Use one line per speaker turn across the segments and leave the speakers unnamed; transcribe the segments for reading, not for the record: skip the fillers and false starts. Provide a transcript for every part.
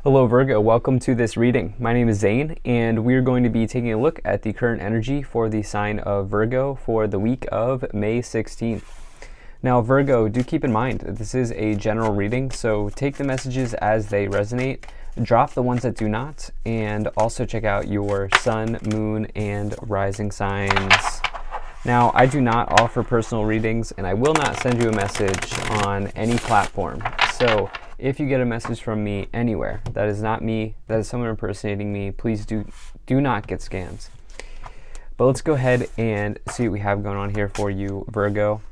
Hello Virgo, welcome to this reading. My name is Zane and we're going to be taking a look at the current energy for the sign of Virgo for the week of May 16th. Now Virgo, do keep in mind that this is a general reading, so take the messages as they resonate, drop the ones that do not, and also check out your sun, moon, and rising signs. Now, I do not offer personal readings and I will not send you a message on any platform. So if you get a message from me anywhere, that is not me, that is someone impersonating me, please do not get scams. But let's go ahead and see what we have going on here for you, Virgo.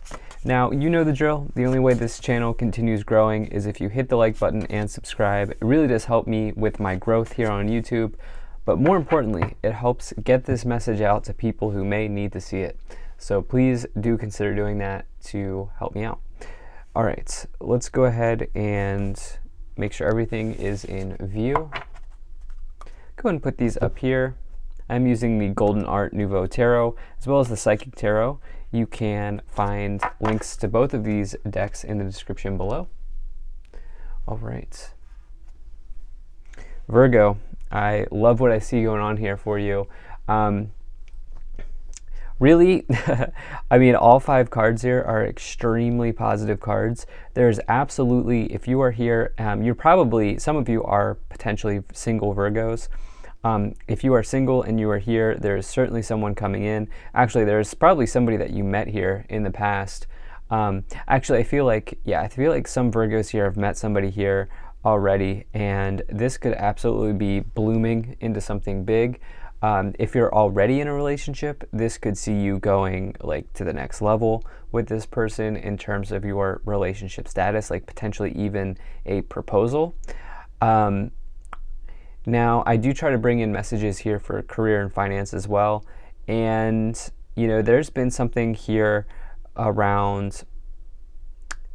Now, you know the drill. The only way this channel continues growing is if you hit the like button and subscribe. It really does help me with my growth here on YouTube. But more importantly, it helps get this message out to people who may need to see it. So please do consider doing that to help me out. All right, let's go ahead and make sure everything is in view. Go ahead and put these up here. I'm using the Golden Art Nouveau Tarot as well as the Psychic Tarot. You can find links to both of these decks in the description below. All right. Virgo, I love what I see going on here for you. Really, I mean, all 5 cards here are extremely positive cards. There's absolutely, if you are here, you're probably, some of you are potentially single Virgos. If you are single and you are here, there's certainly someone coming in. Actually, there's probably somebody that you met here in the past. Actually, I feel like some Virgos here have met somebody here already, and this could absolutely be blooming into something big. If you're already in a relationship, this could see you going like to the next level with this person in terms of your relationship status, like potentially even a proposal. Now, I do try to bring in messages here for career and finance as well. And, you know, there's been something here around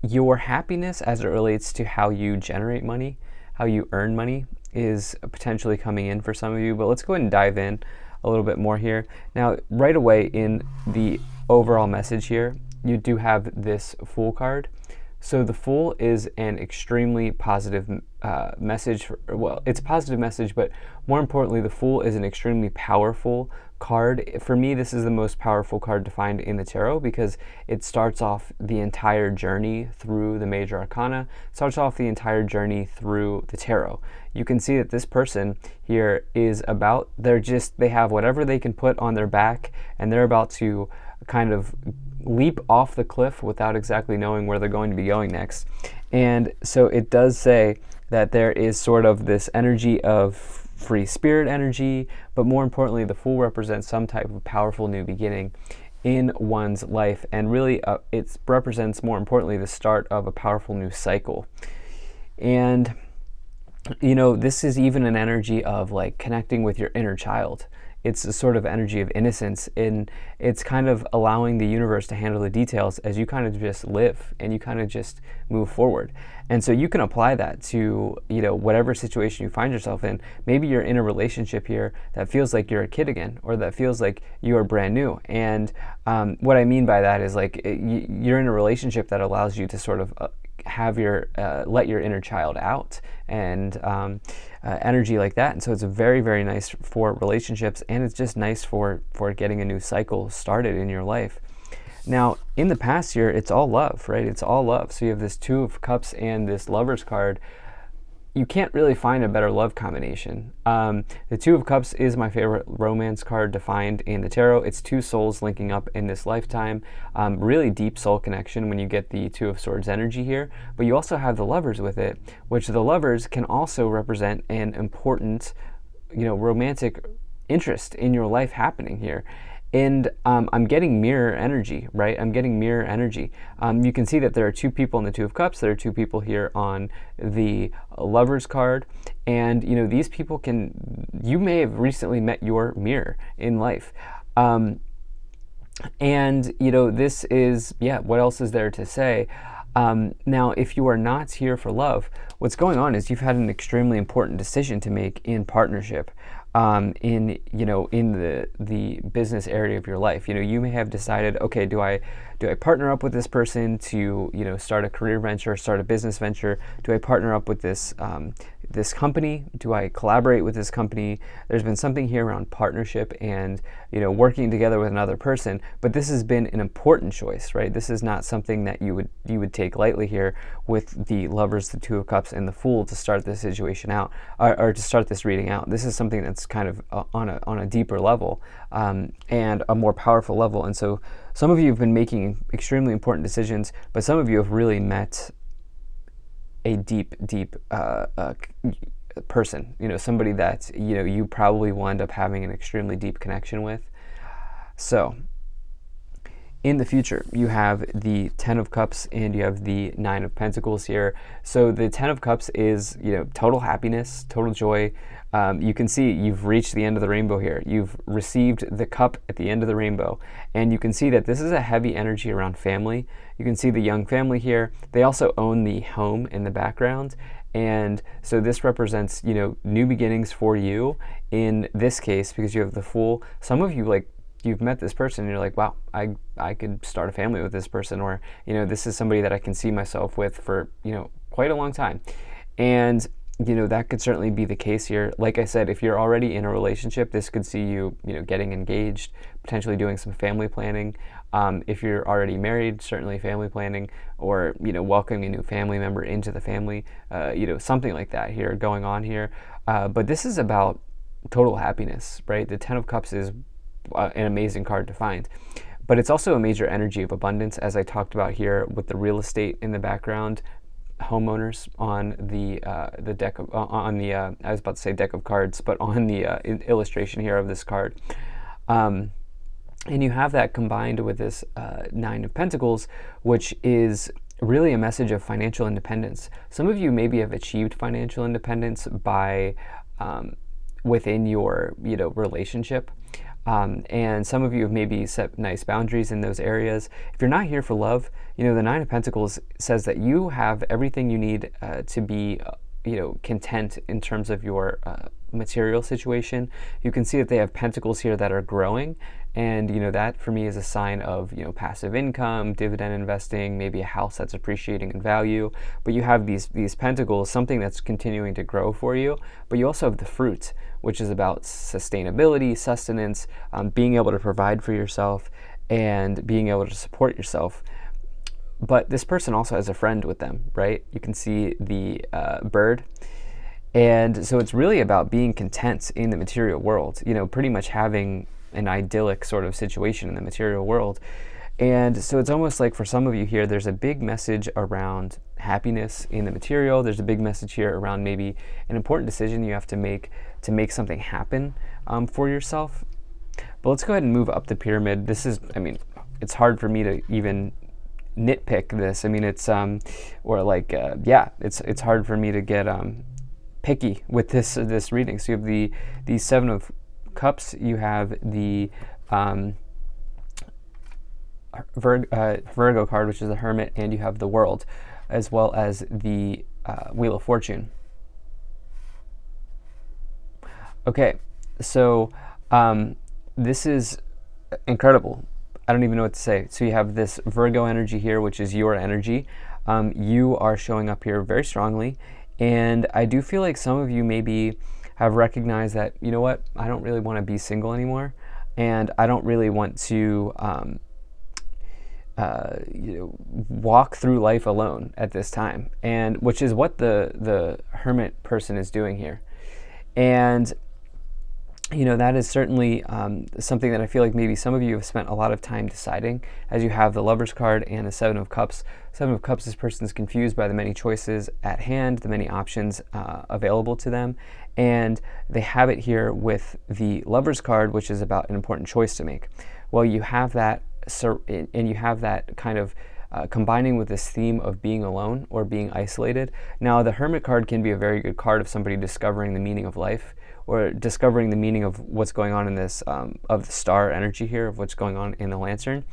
your happiness as it relates to how you generate money, how you earn money is potentially coming in for some of you. But let's go ahead and dive in a little bit more here. Now, right away in the overall message here, you do have this Fool card. So the Fool is an extremely positive message. Well, it's a positive message, but more importantly, the Fool is an extremely powerful card. For me, this is the most powerful card to find in the tarot because it starts off the entire journey through the major arcana, starts off the entire journey through the tarot. You can see that this person here is about, they have whatever they can put on their back, and they're about to kind of leap off the cliff without exactly knowing where they're going to be going next. And so it does say that there is sort of this energy of free spirit energy, but more importantly, the Fool represents some type of powerful new beginning in one's life, and really it represents, more importantly, the start of a powerful new cycle. And you know, this is even an energy of like connecting with your inner child. It's a sort of energy of innocence, and it's kind of allowing the universe to handle the details as you kind of just live and you kind of just move forward. And so you can apply that to, you know, whatever situation you find yourself in. Maybe you're in a relationship here that feels like you're a kid again, or that feels like you are brand new. And what I mean by that is like you're in a relationship that allows you to sort of have your let your inner child out, and energy like that. And so it's very, very nice for relationships, and it's just nice for getting a new cycle started in your life. Now, in the past year, it's all love, right? It's all love. So you have this 2 of Cups and this Lovers card. You can't really find a better love combination. The 2 of Cups is my favorite romance card to find in the tarot. It's 2 souls linking up in this lifetime. Really deep soul connection when you get the 2 of Swords energy here. But you also have the Lovers with it, which the Lovers can also represent an important, you know, romantic interest in your life happening here. And I'm getting mirror energy, right? I'm getting mirror energy. You can see that there are 2 people in the 2 of Cups. There are 2 people here on the Lovers card. And, you know, these people you may have recently met your mirror in life. And, you know, this is, yeah, what else is there to say? Now, if you are not here for love, what's going on is you've had an extremely important decision to make in partnership. In the business area of your life. You know, you may have decided, okay, do I Do I partner up with this person to, start a career venture, start a business venture? Do I partner up with this company? Do I collaborate with this company? There's been something here around partnership and, working together with another person, but this has been an important choice, right? This is not something that you would take lightly here with the Lovers, the Two of Cups, and the Fool to start this situation out, or to start this reading out. This is something that's kind of on a deeper level, and a more powerful level. And so some of you have been making extremely important decisions, but some of you have really met a deep person, somebody that, you probably will end up having an extremely deep connection with. So in the future, you have the Ten of Cups and you have the Nine of Pentacles here. So the Ten of Cups is, total happiness, total joy. You can see you've reached the end of the rainbow here. You've received the cup at the end of the rainbow. And you can see that this is a heavy energy around family. You can see the young family here. They also own the home in the background. And so this represents, new beginnings for you in this case, because you have the Fool. Some of you, you've met this person and you're like, wow, I could start a family with this person, or, this is somebody that I can see myself with for, quite a long time. And, that could certainly be the case here. Like I said, if you're already in a relationship, this could see you, getting engaged, potentially doing some family planning. If you're already married, certainly family planning, or, welcoming a new family member into the family, something like that here going on here. But this is about total happiness, right? The Ten of Cups is an amazing card to find, but it's also a major energy of abundance, as I talked about here with the real estate in the background, homeowners on the deck of, I was about to say deck of cards, but on the illustration here of this card. And you have that combined with this Nine of Pentacles, which is really a message of financial independence. Some of you maybe have achieved financial independence by within your relationship. And some of you have maybe set nice boundaries in those areas. If you're not here for love, the Nine of Pentacles says that you have everything you need to be, content in terms of your material situation. You can see that they have pentacles here that are growing. And, that for me is a sign of, passive income, dividend investing, maybe a house that's appreciating in value. But you have these pentacles, something that's continuing to grow for you. But you also have the fruit, which is about sustainability, sustenance, being able to provide for yourself and being able to support yourself. But this person also has a friend with them, right? You can see the bird. And so it's really about being content in the material world, pretty much having an idyllic sort of situation in the material world. And so it's almost like for some of you here, there's a big message around happiness in the material. There's a big message here around maybe an important decision you have to make something happen for yourself. But let's go ahead and move up the pyramid. This is, it's hard for me to even nitpick this. It's it's hard for me to get picky with this reading. So you have the Seven of Cups, you have the Virgo card, which is the Hermit, and you have the World, as well as the Wheel of Fortune. Okay, so this is incredible. I don't even know what to say. So you have this Virgo energy here, which is your energy. You are showing up here very strongly, and I do feel like some of you maybe have recognized that, I don't really want to be single anymore, and I don't really want to walk through life alone at this time, and which is what the Hermit person is doing here. And that is certainly something that I feel like maybe some of you have spent a lot of time deciding, as you have the Lover's card and the Seven of Cups. Seven of Cups, this person is confused by the many choices at hand, the many options available to them. And they have it here with the Lover's card, which is about an important choice to make. Well, you have that, and you have that kind of combining with this theme of being alone or being isolated. Now, the Hermit card can be a very good card of somebody discovering the meaning of life, or discovering the meaning of what's going on in this, of the star energy here, of what's going on in the Lantern.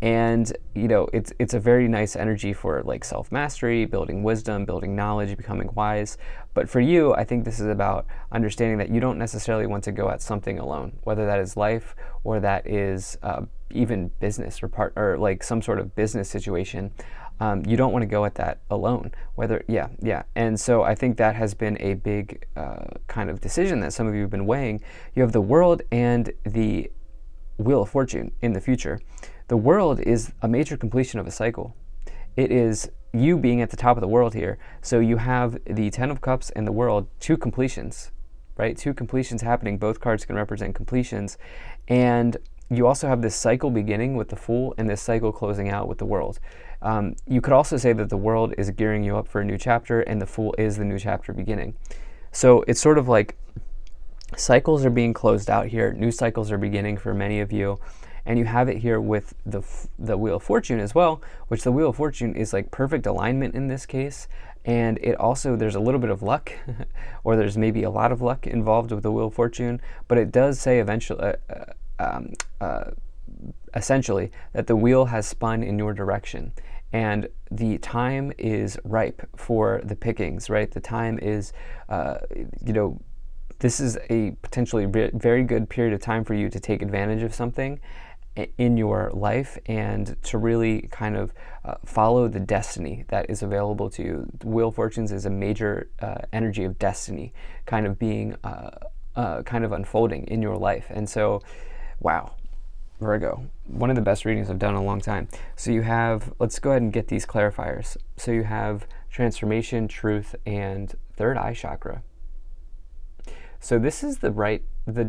And, it's a very nice energy for like self-mastery, building wisdom, building knowledge, becoming wise. But for you, I think this is about understanding that you don't necessarily want to go at something alone, whether that is life or that is even business or like some sort of business situation. You don't want to go at that alone. And so I think that has been a big kind of decision that some of you have been weighing. You have the World and the Wheel of Fortune in the future. The World is a major completion of a cycle. It is you being at the top of the world here. So you have the Ten of Cups and the World, two completions, right? Two completions happening. Both cards can represent completions. And you also have this cycle beginning with the Fool and this cycle closing out with the World. You could also say that the World is gearing you up for a new chapter and the Fool is the new chapter beginning. So it's sort of like cycles are being closed out here. New cycles are beginning for many of you. And you have it here with the Wheel of Fortune as well, which the Wheel of Fortune is like perfect alignment in this case. And it also, there's a little bit of luck, or there's maybe a lot of luck involved with the Wheel of Fortune, but it does say essentially that the wheel has spun in your direction. And the time is ripe for the pickings, right? The time is, this is a potentially very good period of time for you to take advantage of something in your life and to really kind of follow the destiny that is available to you. The Wheel of Fortunes is a major energy of destiny kind of being, kind of unfolding in your life. And so, wow, Virgo, one of the best readings I've done in a long time. So you have, let's go ahead and get these clarifiers. So you have transformation, truth, and third eye chakra. So this is the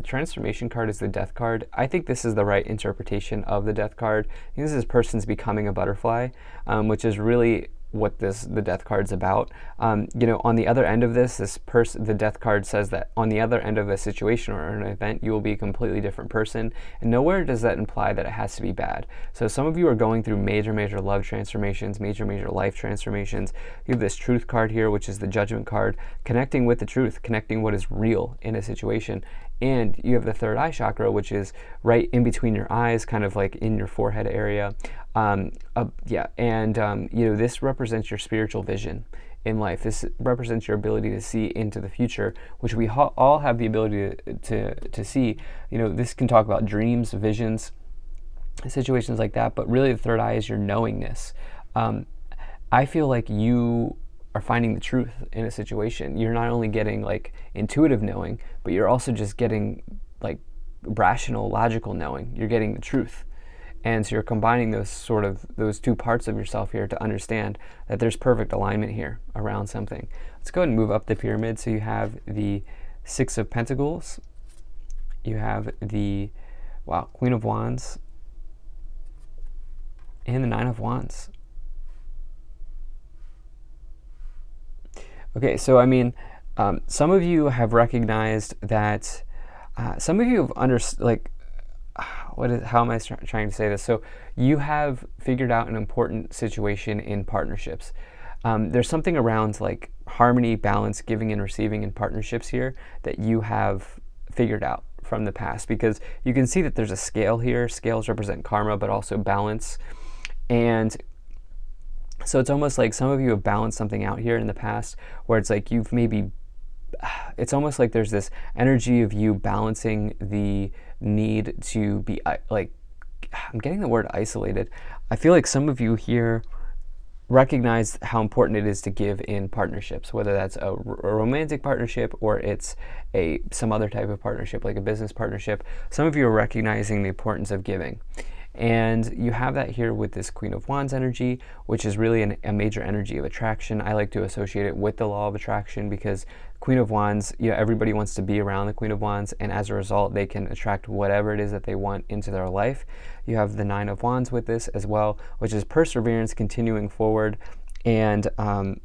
transformation card is the death card. I think this is the right interpretation of the death card. This is person's becoming a butterfly, which is really what the death card's about. On the other end of the death card says that on the other end of a situation or an event, you will be a completely different person. And nowhere does that imply that it has to be bad. So some of you are going through major love transformations, major life transformations. You have this truth card here, which is the judgment card, connecting with the truth, connecting what is real in a situation. And you have the third eye chakra, which is right in between your eyes, kind of like in your forehead area. This represents your spiritual vision in life. This represents your ability to see into the future, which we all have the ability to see. This can talk about dreams, visions, situations like that, but really the third eye is your knowingness. I feel like you are finding the truth in a situation. You're not only getting like intuitive knowing, but you're also just getting like rational, logical knowing. You're getting the truth. And so you're combining those two parts of yourself here to understand that there's perfect alignment here around something. Let's go ahead and move up the pyramid. So you have the Six of Pentacles. You have the, Queen of Wands. And the Nine of Wands. Okay, so some of you have recognized that, some of you have how am I trying to say this? So you have figured out an important situation in partnerships. There's something around like harmony, balance, giving and receiving in partnerships here that you have figured out from the past, because you can see that there's a scale here. Scales represent karma, but also balance. And so it's almost like some of you have balanced something out here in the past where it's like it's almost like there's this energy of you balancing the need to be I'm getting the word isolated. I feel like some of you here recognize how important it is to give in partnerships, whether that's a romantic partnership or it's some other type of partnership, like a business partnership. Some of you are recognizing the importance of giving. And you have that here with this Queen of Wands energy, which is really a major energy of attraction. I like to associate it with the law of attraction because Queen of Wands, everybody wants to be around the Queen of Wands, and as a result, they can attract whatever it is that they want into their life. You have the Nine of Wands with this as well, which is perseverance, continuing forward, and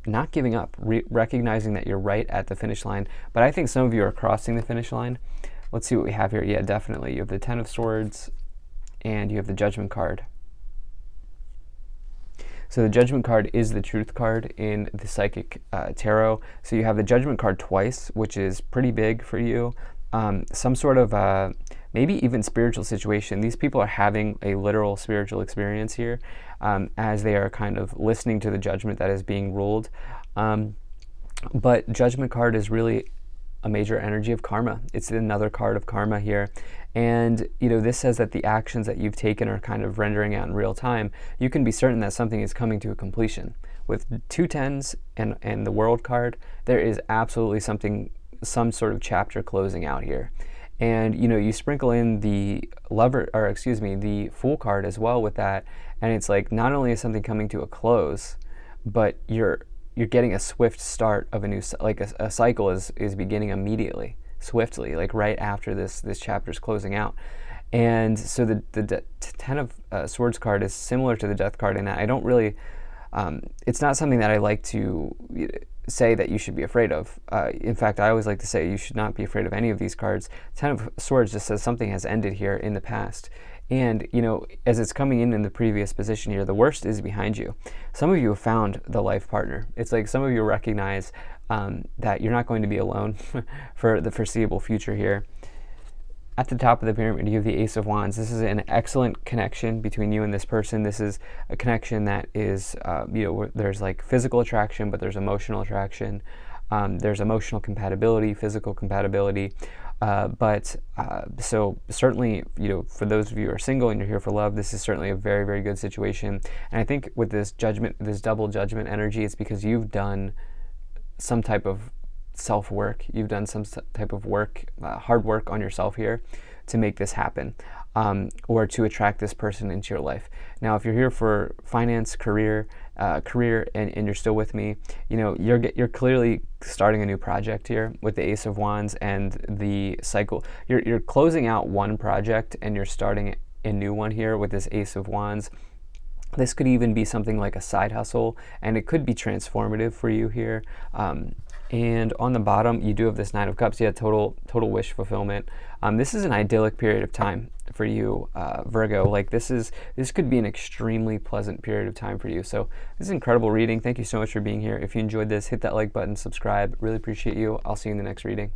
not giving up, recognizing that you're right at the finish line. But I think some of you are crossing the finish line. Let's see what we have here. Yeah, definitely. You have the Ten of Swords, and you have the Judgment card. So the Judgment card is the truth card in the Psychic Tarot. So you have the Judgment card twice, which is pretty big for you. Some sort of maybe even spiritual situation. These people are having a literal spiritual experience here as they are kind of listening to the judgment that is being ruled. But Judgment card is really a major energy of karma. It's another card of karma here. And, this says that the actions that you've taken are kind of rendering out in real time. You can be certain that something is coming to a completion. With two tens and the World card, there is absolutely some sort of chapter closing out here. And, you sprinkle in the the Fool card as well with that. And it's like, not only is something coming to a close, but you're getting a swift start of a new, like a cycle is beginning immediately, swiftly, like right after this chapter is closing out. And so the Ten of Swords card is similar to the Death card in that I don't really, it's not something that I like to say that you should be afraid of. In fact, I always like to say you should not be afraid of any of these cards. Ten of Swords just says something has ended here in the past. And, as it's coming in the previous position here, the worst is behind you. Some of you have found the life partner. It's like some of you recognize that you're not going to be alone for the foreseeable future here. At the top of the pyramid, you have the Ace of Wands. This is an excellent connection between you and this person. This is a connection that is, there's like physical attraction, but there's emotional attraction. There's emotional compatibility, physical compatibility. So certainly, for those of you who are single and you're here for love, this is certainly a very, very good situation. And I think with this double judgment energy, it's because you've done some type of self-work. You've done some type of work, hard work on yourself here to make this happen, or to attract this person into your life. Now, if you're here for finance, career, and you're still with me, you're clearly starting a new project here with the Ace of Wands and the cycle. You're closing out one project and you're starting a new one here with this Ace of Wands. This could even be something like a side hustle, and it could be transformative for you here. And on the bottom, you do have this Nine of Cups. Yeah, total wish fulfillment. This is an idyllic period of time for you, Virgo. Like this could be an extremely pleasant period of time for you. So this is an incredible reading. Thank you so much for being here. If you enjoyed this, hit that like button, subscribe. Really appreciate you. I'll see you in the next reading.